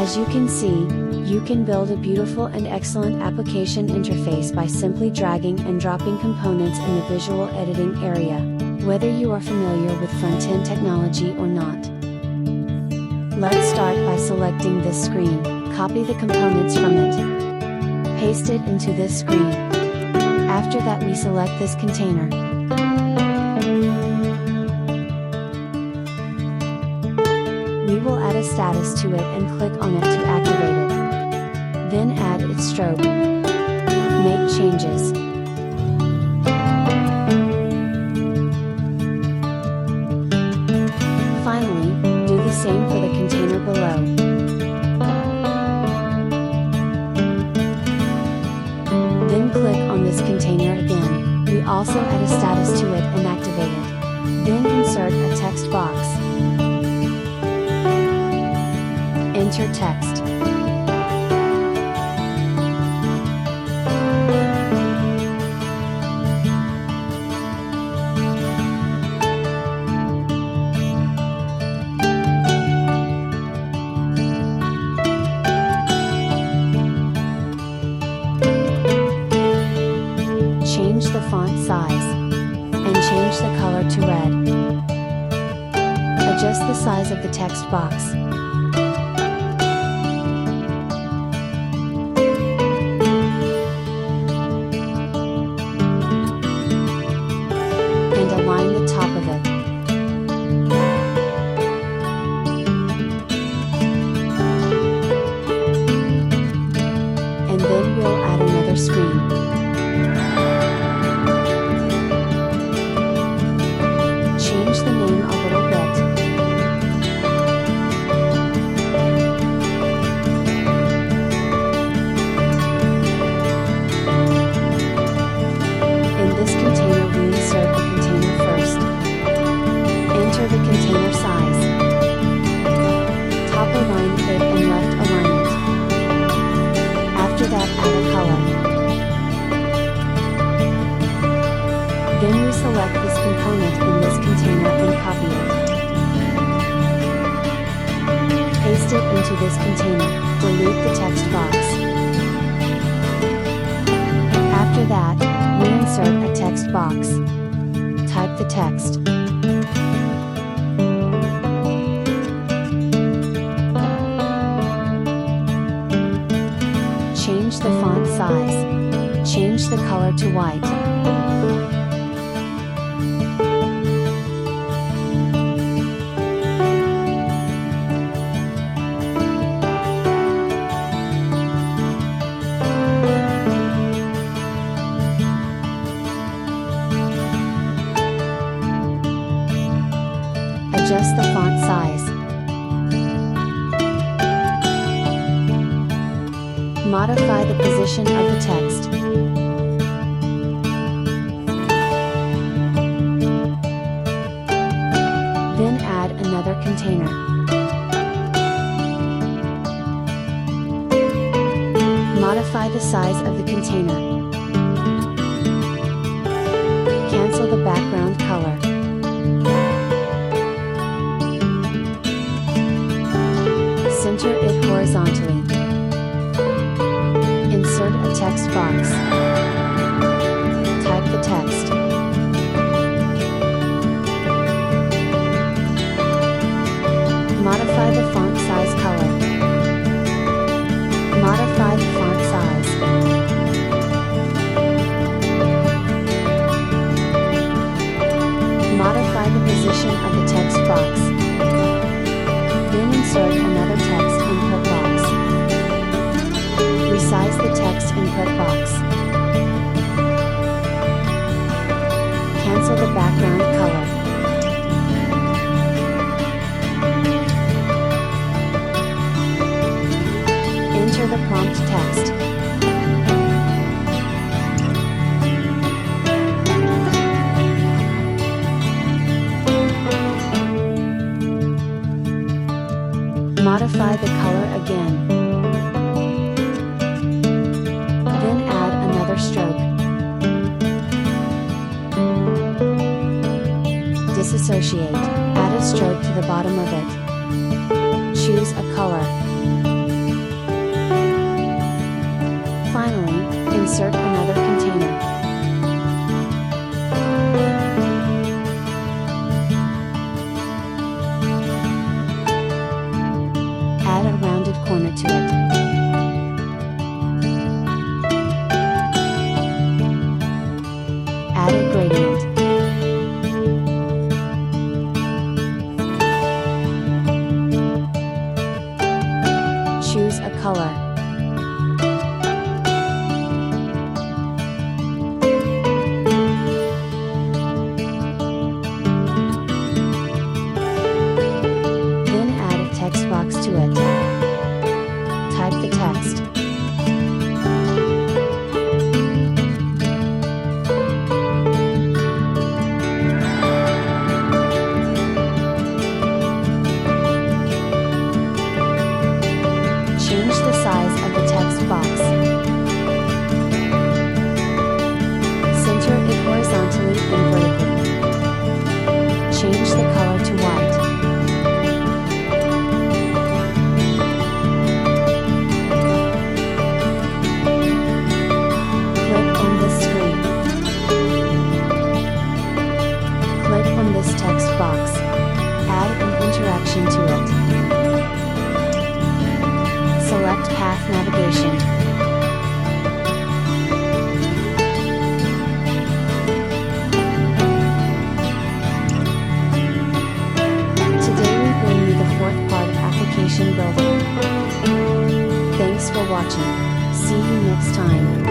As you can see, you can build a beautiful and excellent application interface by simply dragging and dropping components in the visual editing area, whether you are familiar with front-end technology or not. Let's start by selecting this screen, copy the components from it, paste it into this screen. After that we select this container. We will add a status to it and click on it to activate it. Then add its stroke. Make changes. Finally, do the same for the container below. Then click on this container again. We also add a status to it and activate it. Then insert a text box. Enter text. Change the font size, and change the color to red. Adjust the size of the text box. And align the top of it. And then we'll add another screen. Change the name a little bit. In this container we insert the container first. Enter the container size. Top align it and left align it. After that add a color. Then we select this component in this container and copy it. Paste it into this container, delete the text box. After that, we insert a text box. Type the text. Change the font size. Change the color to white. Adjust the font size. Modify the position of the text. Then add another container. Modify the size of the container. Cancel the background color. Center it horizontally. Insert a text box. Type the text. Modify the font size color. Modify the font size. Modify the position of the text box. Then insert another text input box. Resize the text input box. Cancel the background color. Enter the prompt text. Modify the color again. Then add another stroke. Disassociate. Add a stroke to the bottom of it. Choose a color. Finally, insert another container. Add a rounded corner to it. Add a gradient. Choose a color. Then add a text box to it. Type the text. Change the size of the text box. Center it horizontally and vertically. Change the color to white. Click on this screen. Click on this text box. Add an interaction to it. Select Path Navigation. Today we bring you the fourth part of application building. Thanks for watching. See you next time.